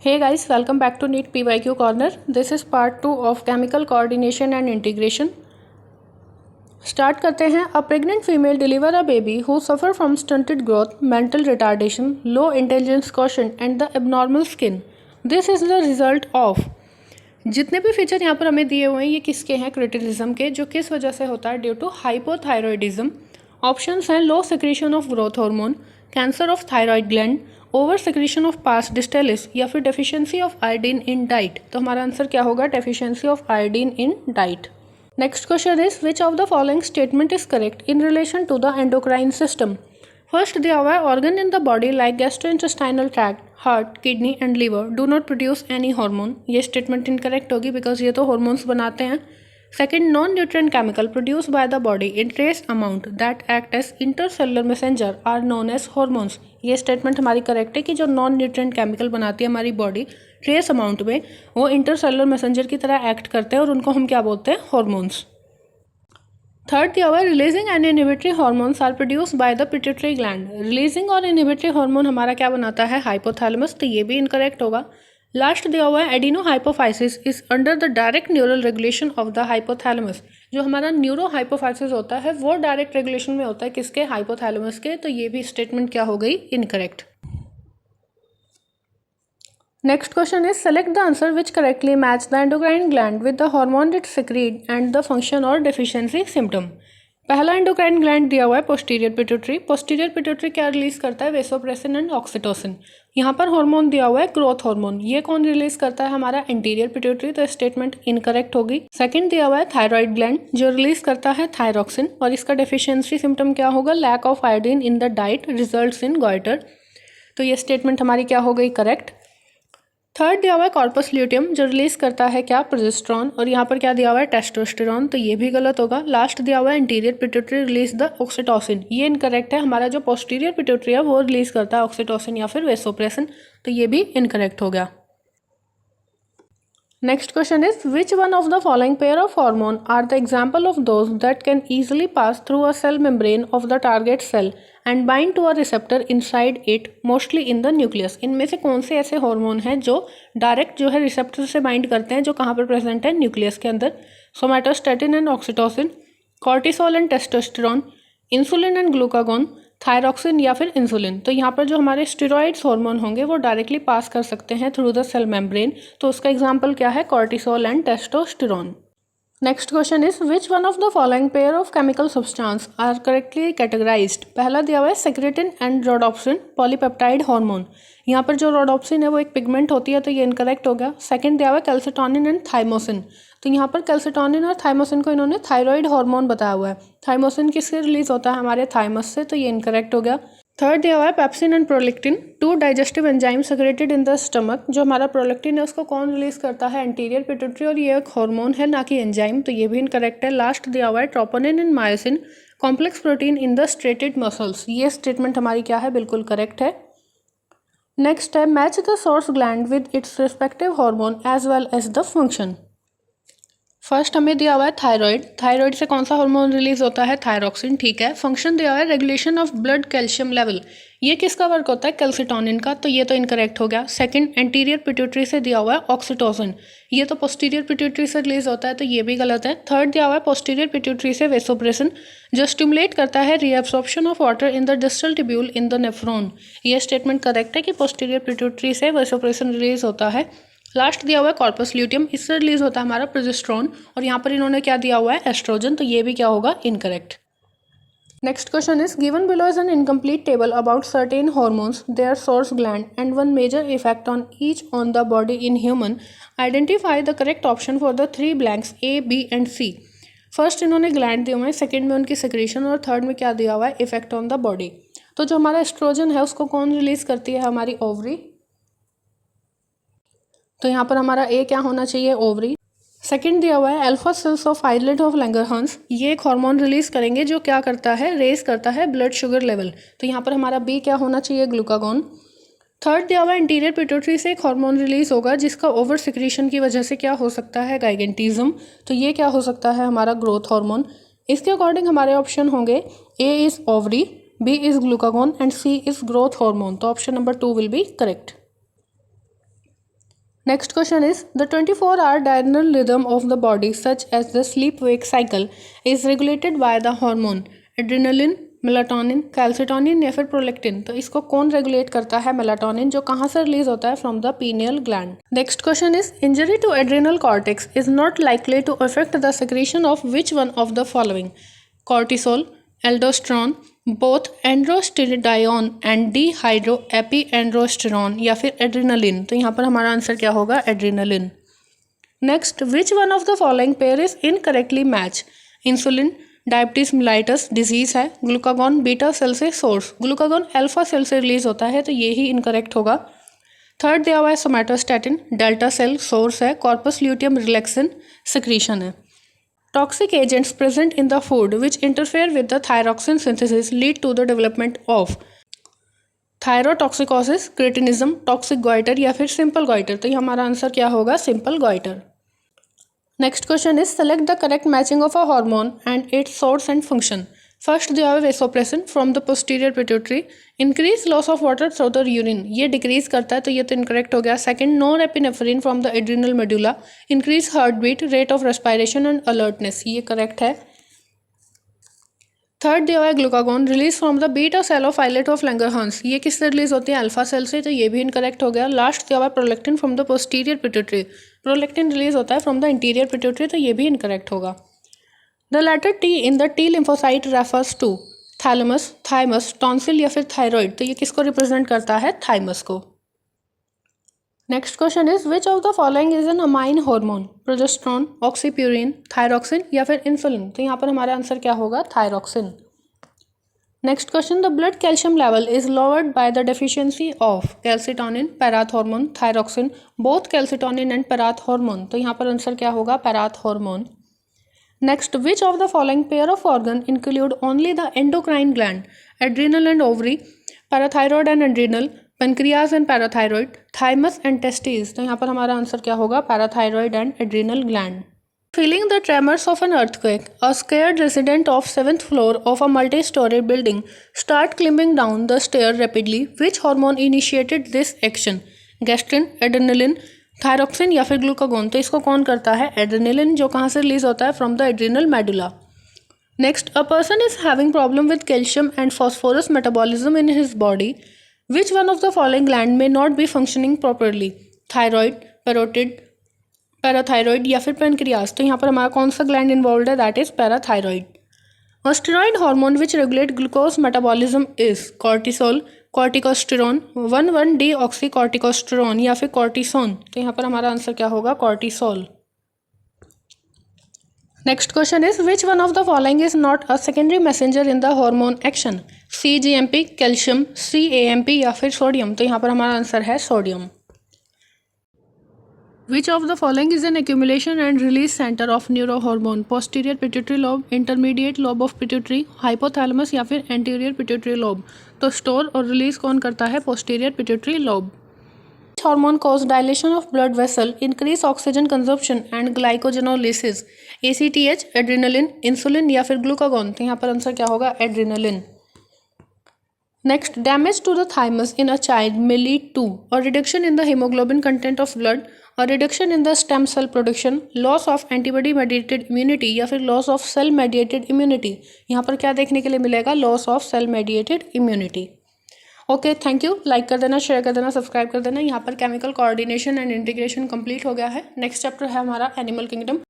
Hey guys, welcome back to NEET PYQ Corner. This is part 2 of Chemical Coordination and Integration. Start करते हैं. अ pregnant female deliver a baby who suffer from stunted growth, mental retardation, low intelligence quotient and the abnormal skin. This is the result of. जितने भी feature यहाँ पर हमें दिए हुए हैं ये किसके हैं? क्रिटिलिज्म के. जो किस वजह से होता है? Due to hypothyroidism. ऑप्शंस हैं low secretion of growth hormone, cancer of thyroid gland, over secretion of pars distalis या फिर deficiency of iodine in diet. तो हमारा आंसर क्या होगा? Deficiency of iodine in diet. Next question is which of the following statement is correct in relation to the endocrine system. First दिया हुआ है organ in the body like gastrointestinal tract, heart, kidney and liver do not produce any hormone. ये statement incorrect होगी because ये तो hormones बनाते हैं. Second, non nutrient chemical produce by the body in trace amount that act as intercellular messenger are known as hormones. ये statement हमारी correct है कि जो नॉन न्यूट्रिएंट केमिकल बनाती है हमारी बॉडी ट्रेस अमाउंट में, वो इंटरसेलुलर मैसेंजर की तरह एक्ट करते हैं और उनको हम क्या बोलते हैं? हार्मोन्स. थर्ड दिया हुआ है releasing and inhibitory hormones are produce by the pituitary gland. Releasing और इनहिबिटरी हार्मोन हमारा क्या बनाता है? हाइपोथैलेमस. तो ये भी इनकरेक्ट होगा. लास्ट दिया हुआ है adeno hypophysis is under the direct neural regulation of the hypothalamus. जो हमारा न्यूरो हाइपोफाइसिस होता है वो डायरेक्ट रेगुलेशन में होता है किसके? हाइपोथैलेमस के. तो ये भी स्टेटमेंट क्या हो गई? Incorrect. Next question is select the answer which correctly match the endocrine gland with the hormone it secrete and the function और डेफिशिएंसी सिम्टम. पहला एंडोक्राइन ग्लैंड दिया हुआ है पोस्टीरियर पिट्यूटरी. पोस्टीरियर पिट्यूटरी क्या रिलीज करता है? Vasopressin and oxytocin. यहाँ पर हार्मोन दिया हुआ है ग्रोथ हार्मोन. ये कौन रिलीज करता है? हमारा एंटीरियर पिट्यूटरी. तो स्टेटमेंट इनकरेक्ट होगी. सेकंड दिया हुआ है थायराइड ग्लैंड जो रिलीज करता है थायरॉक्सिन और इसका डेफिशिएंसी सिम्टम क्या होगा? Lack of iodine in the diet results in goitre. तो ये स्टेटमेंट हमारी क्या हो गई? करेक्ट. थर्ड दिया हुआ है कॉर्पस ल्यूटियम जो रिलीज करता है क्या? प्रोजेस्टेरॉन. और यहाँ पर क्या दिया हुआ है? टेस्टोस्टेरॉन. तो ये भी गलत होगा. लास्ट दिया हुआ है interior pituitary release the oxytocin. ये इनकरेक्ट है. हमारा जो पोस्टीरियर पिट्यूटरी है वो रिलीज करता है ऑक्सीटोसिन या फिर वेसोप्रेसिन. तो ये भी इनकरेक्ट हो गया. Next question is which one of the following pair of hormone are the example of those that can easily pass through a cell membrane of the target cell and bind to a receptor inside it mostly in the nucleus. इनमें से कौन से ऐसे hormone हैं जो direct जो है receptor से बाइंड करते हैं जो कहाँ पर प्रेजेंट है? न्यूक्लियस के अंदर. Somatostatin and oxytocin, cortisol and testosterone, insulin and glucagon, thyroxine या फिर इंसुलिन. तो यहाँ पर जो हमारे स्टेरॉइड्स हार्मोन होंगे वो डायरेक्टली पास कर सकते हैं थ्रू द सेल मेम्ब्रेन. तो उसका एग्जांपल क्या है? Cortisol and testosterone. Next question is which one of the following pair of chemical substance are correctly categorised. पहला दिया हुआ है secretin and rhodopsin polypeptide hormone. यहाँ पर जो रोडोप्सिन है वो एक पिगमेंट होती है तो ये इनकरेक्ट हो गया. सेकंड दिया हुआ है कैल्सिटोनिन एंड थाइमोसिन. तो यहाँ पर कैल्सिटोनिन और थाइमोसिन को इन्होंने थायराइड हार्मोन बताया हुआ है. थाइमोसिन किससे रिलीज होता है? हमारे थाइमस से. तो ये इनकरेक्ट हो गया. थर्ड दिया हुआ है pepsin and prolactin, two digestive enzyme secreted in the stomach. जो हमारा प्रोलेक्टिन है उसको कौन रिलीज करता है? Anterior pituitary. और ये एक हार्मोन है ना कि एंजाइम. तो ये भी इनकरेक्ट है. लास्ट दिया हुआ है troponin and myosin, complex protein in the striated muscles. ये स्टेटमेंट हमारी क्या है? बिल्कुल करेक्ट है. नेक्स्ट है match the source gland with its respective hormone as well as the function. First हमें दिया हुआ है थायराइड. थायराइड से कौन सा हार्मोन रिलीज होता है? थायरॉक्सिन. ठीक है. फंक्शन दिया हुआ है regulation of blood calcium level. ये किसका वर्क होता है? कैल्सिटोनिन का. तो ये तो इनकरेक्ट हो गया. सेकंड एंटीरियर पिट्यूटरी से दिया हुआ है ऑक्सीटोसिन. ये तो पोस्टीरियर पिट्यूटरी से रिलीज होता है तो ये भी गलत है. थर्ड दिया हुआ है पोस्टीरियर पिट्यूटरी से वेसोप्रेसिन जो स्टिमुलेट करता है reabsorption of water in the distal tubule in the nephron. ये स्टेटमेंट करेक्ट है कि पोस्टीरियर पिट्यूटरी से वेसोप्रेसिन रिलीज होता है. लास्ट दिया हुआ है कॉर्पस ल्यूटियम. इससे रिलीज होता है हमारा प्रोजेस्टेरॉन और यहाँ पर इन्होंने क्या दिया हुआ है? एस्ट्रोजन. तो ये भी क्या होगा? Incorrect. Next question is given below is an incomplete table about certain hormones, their source gland and one major effect on each on the body in human. Identify the correct option for the three blanks A, B and C. First इन्होंने gland दिए हुए हैं, second में उनकी secretion और third में क्या दिया हुआ है? Effect on the body. तो जो हमारा एस्ट्रोजन है उसको कौन रिलीज करती है? हमारी ओवरी. तो यहाँ पर हमारा ए क्या होना चाहिए? ओवरी. सेकंड दिया हुआ है alpha cells of islet of Langerhans. ये एक हार्मोन रिलीज करेंगे जो क्या करता है? रेज करता है ब्लड शुगर लेवल. तो यहाँ पर हमारा बी क्या होना चाहिए? ग्लूकागोन. थर्ड दिया हुआ है इंटीरियर पिट्यूटरी से एक हार्मोन रिलीज होगा जिसका ओवर सिक्रीशन की वजह से क्या हो सकता है? गाइगेंटिज्म. तो ये क्या हो सकता है? हमारा ग्रोथ हार्मोन. इसके अकॉर्डिंग हमारे ऑप्शन होंगे A is ovary, B is glucagon and C is growth hormone. तो option number 2 will be correct. Next question is, the 24-hour diurnal rhythm of the body, such as the sleep-wake cycle, is regulated by the hormone adrenaline, melatonin, calcitonin या फिर prolactin. तो इसको कौन regulate करता है? Melatonin, जो कहाँ से रिलीज होता है? From the pineal gland. Next question is, injury to adrenal cortex is not likely to affect the secretion of which one of the following? Cortisol, aldosterone, both androstenedione and dehydro epiandrosterone या फिर adrenaline. तो यहाँ पर हमारा answer क्या होगा? Adrenaline. Next, which one of the following pair is incorrectly match? Insulin, diabetes mellitus disease है, glucagon beta cell से सोर्स, ग्लूकागॉन अल्फा सेल से रिलीज होता है, तो ये ही इनकरेक्ट होगा। थर्ड दिया हुआ है सोमैटोस्टैटिन, डेल्टा सेल सोर्स है, कॉर्पस ल्यूटियम रिलैक्सिन सिक्रीशन है। Toxic agents present in the food which interfere with the thyroxine synthesis lead to the development of thyrotoxicosis, cretinism, toxic goitre या फिर simple goitre. तो ये हमारा answer क्या होगा? Simple goitre. Next question is, select the correct matching of a hormone and its source and function. First दिया हुआ है vasopressin from the posterior pituitary, increase loss of water through the urine, ये decrease करता है, तो ये तो incorrect हो गया। Second, norepinephrine from the adrenal medulla, increase heartbeat, rate of respiration and alertness, ये correct है। थर्ड दिया हुआ है glucagon, release from the beta cell of islet of Langerhans, ये किससे रिलीज होती है? अल्फा सेल से, तो ये भी इनकरेक्ट हो गया। लास्ट दिया हुआ है prolactin from the posterior pituitary, prolactin release होता है फ्रॉम द इंटीरियर पिट्यूटरी, तो ये भी इनकरेक्ट होगा। The letter T in the T lymphocyte refers to thalamus, thymus, tonsil या फिर थायराइड, तो ये किसको रिप्रेजेंट करता है? थाइमस को। Next question is, which of the following is an amine hormone? Progesterone, oxypurine, thyroxine या फिर इंसुलिन। तो यहाँ पर हमारा आंसर क्या होगा? Thyroxine. Next question, the blood calcium level is lowered by the deficiency of calcitonin, पैराथ hormone, thyroxine, both calcitonin and पैराथ hormone. तो यहाँ पर आंसर क्या होगा? पैराथ hormone. Next, which of the following pair of organ include only the endocrine gland? Adrenal and ovary, parathyroid and adrenal, pancreas and parathyroid, thymus and testis. तो यहाँ पर हमारा answer क्या होगा? Parathyroid and adrenal gland. Feeling the tremors of an earthquake, a scared resident of 7th floor of a multi-story building start climbing down the stair rapidly. Which hormone initiated this action? Gastrin, adrenaline, thyroxine या फिर glucagon. तो इसको कौन करता है? Adrenaline, जो कहाँ से रिलीज होता है? From the adrenal medulla. Next, a person is having problem with calcium and phosphorus metabolism in his body. Which one of the following gland may not be functioning properly? Thyroid, parotid, parathyroid या फिर pancreas. तो यहाँ पर हमारा कौन सा gland involve है? That is parathyroid. A steroid hormone which regulate glucose metabolism is cortisol, corticosterone, 1,1-D oxy corticosterone या फिर कॉर्टिसोन। तो यहाँ पर हमारा आंसर क्या होगा? Cortisol. Next question is, which one of the following is not a secondary messenger in the hormone action? CGMP, calcium, CAMP या फिर सोडियम। तो यहाँ पर हमारा आंसर है sodium. Which of the following is an accumulation and release center of neurohormone? Posterior pituitary lobe, intermediate lobe of pituitary, hypothalamus या फिर anterior pituitary lobe। तो स्टोर और रिलीज कौन करता है? posterior pituitary lobe। Which hormone cause dilation of blood vessel, increase oxygen consumption and glycogenolysis? ACTH, adrenaline, insulin या फिर glucagon। तो यहाँ पर आंसर क्या होगा? adrenaline। Next, damage to the thymus in a child may lead to a reduction in the hemoglobin content of blood, a reduction in the stem cell production, loss of antibody mediated immunity या फिर loss of cell mediated immunity। यहाँ पर क्या देखने के लिए मिलेगा? loss of cell mediated immunity। Okay, thank you. Like कर देना, शेयर कर देना, सब्सक्राइब कर देना। यहाँ पर chemical coordination and integration complete हो गया है। नेक्स्ट चैप्टर है हमारा एनिमल किंगडम।